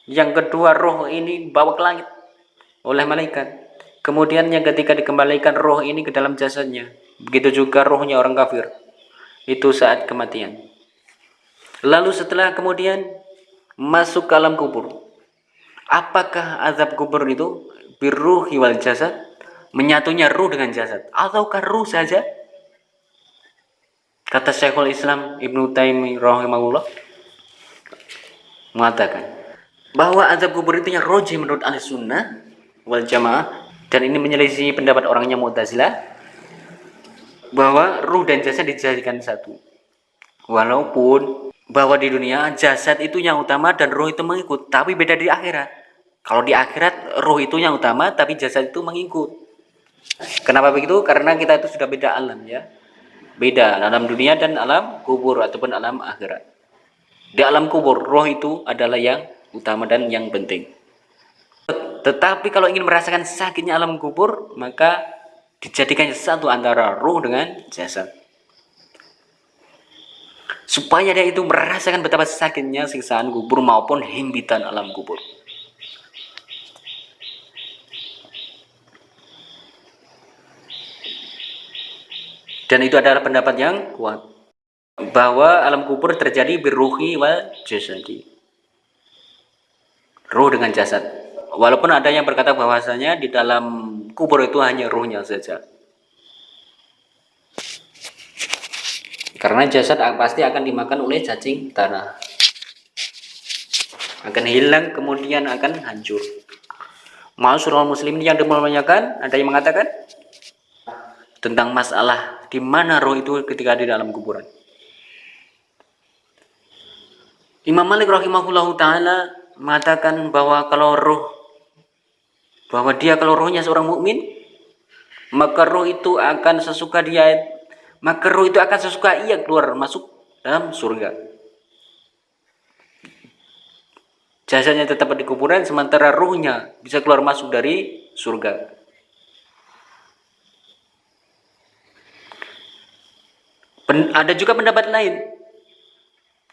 Yang kedua, roh ini bawa ke langit oleh malaikat. Kemudian yang ketika dikembalikan roh ini ke dalam jasadnya. Begitu juga rohnya orang kafir. Itu saat kematian. Lalu setelah kemudian masuk ke alam kubur. Apakah azab kubur itu birruhi wal jasad? Menyatunya ruh dengan jasad. Ataukah ruh saja? Kata Syekhul Islam Ibnu Taimiyah rahimahullah mengatakan bahwa azab kubur itu yang roji menurut ahli sunnah wal jamaah, dan ini menyelisih pendapat orangnya Mu'tazilah, bahwa ruh dan jasad dijadikan satu. Walaupun bahwa di dunia jasad itu yang utama dan ruh itu mengikut, tapi beda di akhirat. Kalau di akhirat ruh itu yang utama tapi jasad itu mengikut. Kenapa begitu? Karena kita itu sudah beda alam, ya. Beda alam dunia dan alam kubur ataupun alam akhirat. Di alam kubur roh itu adalah yang utama dan yang penting. Tetapi kalau ingin merasakan sakitnya alam kubur, maka dijadikan satu antara ruh dengan jasad. Supaya dia itu merasakan betapa sakitnya siksaan kubur maupun himpitan alam kubur. Dan itu adalah pendapat yang kuat, bahwa alam kubur terjadi birruhi wal jasadi, ruh dengan jasad. Walaupun ada yang berkata bahwasanya di dalam kubur itu hanya ruhnya saja, karena jasad pasti akan dimakan oleh cacing tanah, akan hilang kemudian akan hancur. Ma'asyiral muslimin yang dimuliakan, ada yang mengatakan tentang masalah di mana roh itu ketika di dalam kuburan. Imam Malik rahimahullahu taala mengatakan bahwa kalau rohnya seorang mukmin, maka roh itu akan sesuka ia keluar masuk dalam surga. Jasadnya tetap di kuburan, sementara rohnya bisa keluar masuk dari surga. Ada juga pendapat lain.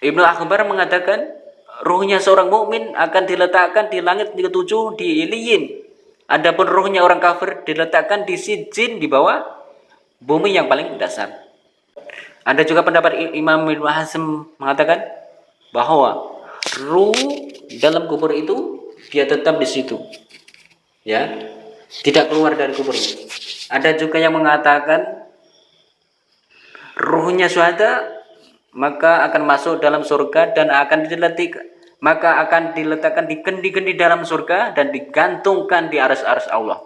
Ibnu Akhbar mengatakan rohnya seorang mukmin akan diletakkan di langit ke-7 di Iliyin. Adapun rohnya orang kafir diletakkan di Sijin di bawah bumi yang paling dasar. Ada juga pendapat Imam Ibnu Hazm mengatakan bahwa ruh dalam kubur itu dia tetap di situ, ya, tidak keluar dari kuburnya. Ada juga yang mengatakan ruhnya syuhada maka akan masuk dalam surga dan akan diletakkan di kendi-kendi dalam surga dan digantungkan di arsy Allah.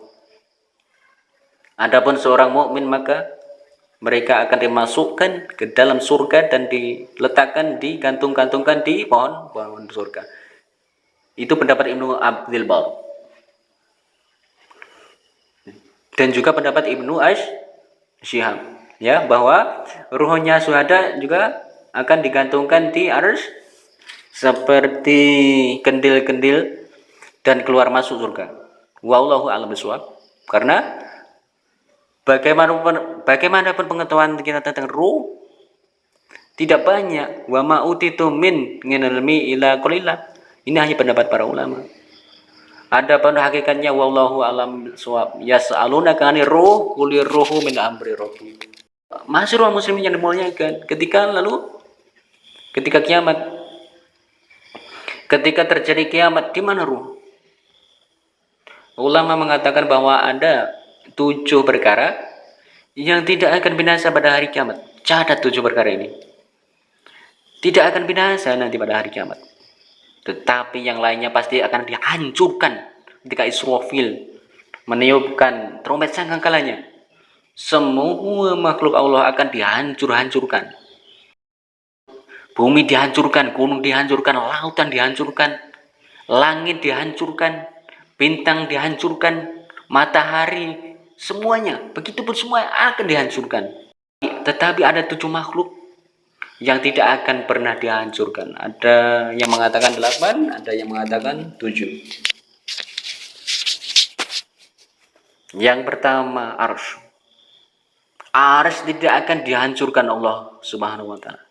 Adapun seorang mukmin maka mereka akan dimasukkan ke dalam surga dan digantungkan di pohon surga. Itu pendapat Ibnu Abdul Bar. Dan juga pendapat Ibnu Syihab, ya, bahwa ruhnya syuhada juga akan digantungkan di arsy seperti kendil-kendil dan keluar masuk surga. Wallahu a'lam bishawab. Karena bagaimanapun pengetahuan kita tentang ruh tidak banyak. Wa ma utitu min ilmi ila qalila. Ini hanya pendapat para ulama. Ada pada hakikatnya wallahu a'lam bishawab. Yas'alunaka 'anir ruh qulir ruhu min amri rabbi. Masyarul muslimin yang dimuliakan, ketika kiamat, ketika terjadi kiamat, di mana ruh? Ulama mengatakan bahwa ada 7 perkara yang tidak akan binasa pada hari kiamat. Catat 7 perkara ini. Tidak akan binasa nanti pada hari kiamat. Tetapi yang lainnya pasti akan dihancurkan ketika Israfil meniupkan trompet sangkakala. Semua makhluk Allah akan dihancurkan. Bumi dihancurkan, gunung dihancurkan, lautan dihancurkan, langit dihancurkan, bintang dihancurkan, matahari, semuanya. Begitupun semua akan dihancurkan. Tetapi ada 7 makhluk yang tidak akan pernah dihancurkan. Ada yang mengatakan 8, ada yang mengatakan 7. Yang pertama, Arsy. Arsy tidak akan dihancurkan Allah Subhanahu wa taala.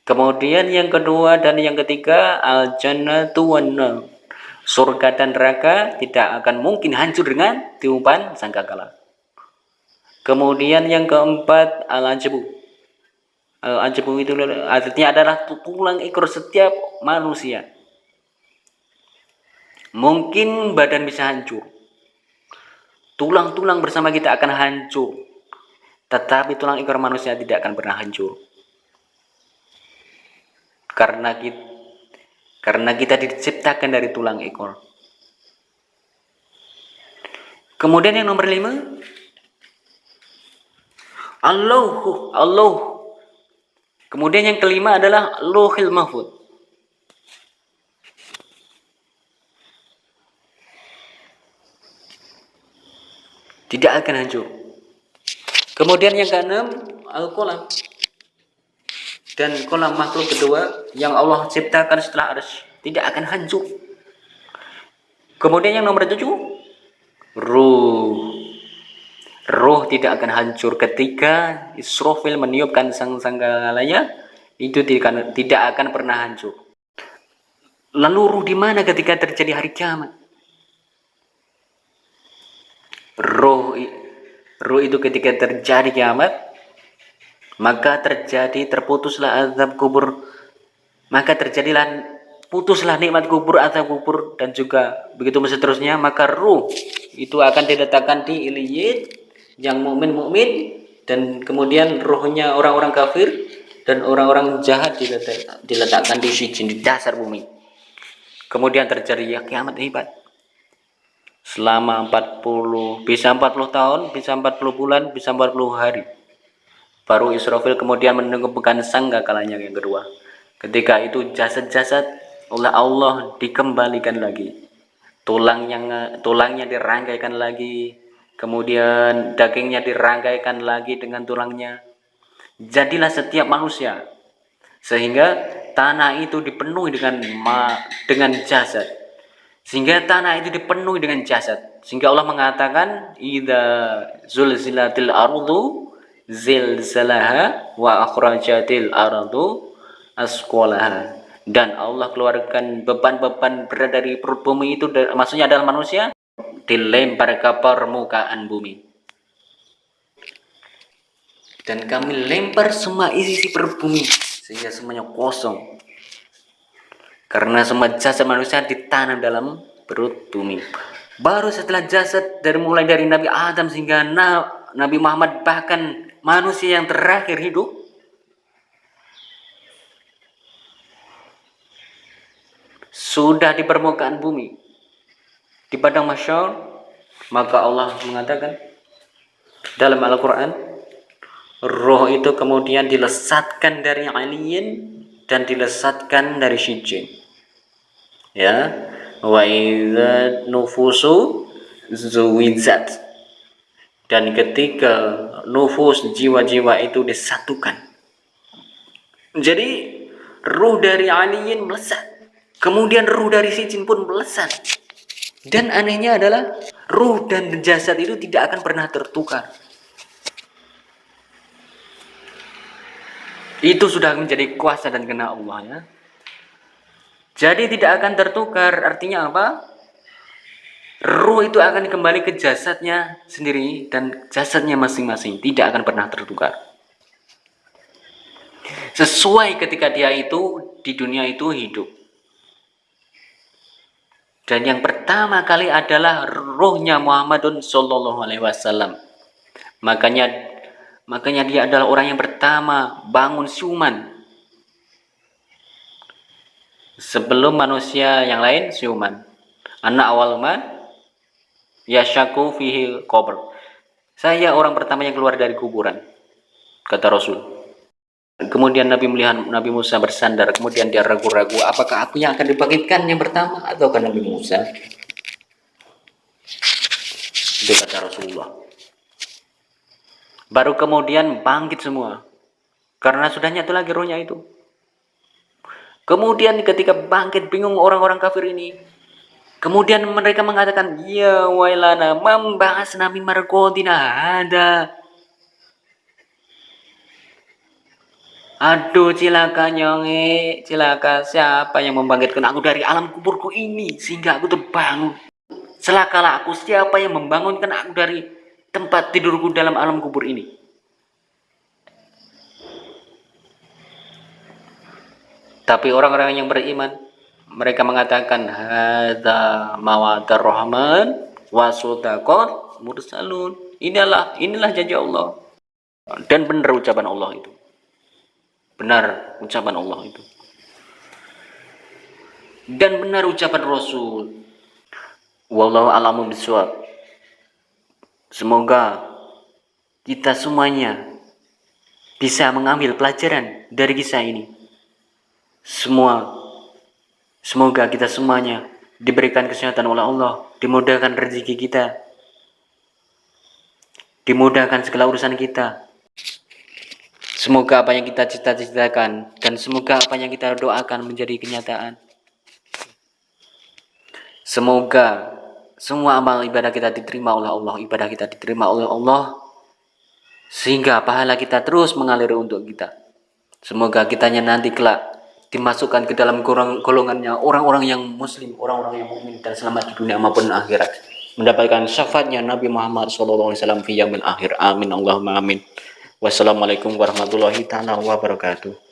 Kemudian yang kedua dan yang ketiga, al-jannatu wan nar. Surga dan neraka tidak akan mungkin hancur dengan tiupan sangkakala. Kemudian yang keempat, al-ajbu. Al-ajbu itu artinya adalah tulang ekor setiap manusia. Mungkin badan bisa hancur, tulang-tulang bersama kita akan hancur, tetapi tulang ekor manusia tidak akan pernah hancur. Karena kita diciptakan dari tulang ekor. Kemudian yang nomor 5, Allah. Kemudian yang kelima adalah Lauhul Mahfuz. Tidak akan hancur. Kemudian yang keenam, Al-Qalam. Dan kolam makhluk kedua yang Allah ciptakan setelah Arsy tidak akan hancur. Kemudian yang nomor 7, Ruh. Ruh tidak akan hancur ketika Israfil meniupkan sangkakala-nya, itu tidak akan pernah hancur. Lalu ruh di mana ketika terjadi hari kiamat? Ruh itu ketika terjadi kiamat, maka terputuslah azab kubur, maka putuslah nikmat kubur, azab kubur, dan juga begitu seterusnya. Maka ruh itu akan diletakkan di Iliyin yang mukmin, dan kemudian ruhnya orang-orang kafir dan orang-orang jahat diletakkan di Sijin, di dasar bumi. Kemudian terjadi kiamat hebat selama 40 tahun, bisa 40 bulan, bisa 40 hari. Baru Israfil kemudian meniupkan sangkakalanya yang kedua. Ketika itu jasad-jasad oleh Allah dikembalikan lagi. Tulangnya dirangkaikan lagi, kemudian dagingnya dirangkaikan lagi dengan tulangnya. Jadilah setiap manusia, sehingga tanah itu dipenuhi dengan jasad. Sehingga tanah itu dipenuhi dengan jasad. Sehingga Allah mengatakan, idza zulzilatil ardu zilzalaha wa akhrajatil ardu asqalaha. Dan Allah keluarkan beban-beban berat dari perut bumi itu, maksudnya adalah manusia, dilempar ke permukaan bumi. Dan kami lempar semua isi perut bumi sehingga semuanya kosong. Karena semua jasad manusia ditanam dalam perut bumi. Baru setelah jasad mulai dari Nabi Adam sehingga Nabi Muhammad, bahkan manusia yang terakhir hidup, sudah di permukaan bumi, di padang mahsyar, maka Allah mengatakan dalam Al-Quran, roh itu kemudian dilesatkan dari Aliyin dan dilesatkan dari Sijin. Ya, wa idza nufusu zuwizat. Dan ketika nufus, jiwa-jiwa itu disatukan, jadi ruh dari Aliyin melesat, kemudian ruh dari Sijin pun melesat. Dan anehnya adalah ruh dan jasad itu tidak akan pernah tertukar. Itu sudah menjadi kuasa dan kehendak Allah, ya. Jadi tidak akan tertukar. Artinya apa? Ruh itu akan kembali ke jasadnya sendiri dan jasadnya masing-masing, tidak akan pernah tertukar. Sesuai ketika dia itu di dunia itu hidup. Dan yang pertama kali adalah ruhnya Muhammadun Sallallahu Alaihi Wasallam. Makanya dia adalah orang yang pertama bangun siuman. Sebelum manusia yang lain siuman. Anak awal man yashaku fihi qabr. Saya orang pertama yang keluar dari kuburan, kata Rasul. Kemudian Nabi melihat Nabi Musa bersandar, kemudian dia ragu-ragu, apakah aku yang akan dibangkitkan yang pertama ataukah Nabi Musa? Itu kata Rasulullah. Baru kemudian bangkit semua, karena sudah nyatu lagi rohnya itu. Kemudian ketika bangkit bingung orang-orang kafir ini, kemudian mereka mengatakan, ya wailana membahas Nabi Markodina ada. Aduh cilaka nyonge, cilaka, siapa yang membangkitkan aku dari alam kuburku ini sehingga aku terbangun. Celakalah aku, siapa yang membangunkan aku dari tempat tidurku dalam alam kubur ini. Tapi orang-orang yang beriman, mereka mengatakan hadza mawadar rahman wa sadaqat mursalun. Inilah janji Allah. Dan benar ucapan Allah itu. Benar ucapan Allah itu. Dan benar ucapan Rasul. Wallahu a'lamu bishawab. Semoga kita semuanya bisa mengambil pelajaran dari kisah ini. Semoga kita semuanya diberikan kesehatan oleh Allah, dimudahkan rezeki kita, dimudahkan segala urusan kita. Semoga apa yang kita cita-citakan dan semoga apa yang kita doakan menjadi kenyataan. Semoga semua amal ibadah kita diterima oleh Allah, ibadah kita diterima oleh Allah, sehingga pahala kita terus mengalir untuk kita. Semoga kitanya nanti kelak dimasukkan ke dalam golongannya orang-orang yang muslim, orang-orang yang mukmin dan selamat di dunia maupun akhirat, mendapatkan syafaatnya Nabi Muhammad SAW fi yaumil akhir. Amin Allahumma amin. Wassalamualaikum warahmatullahi taala wabarakatuh.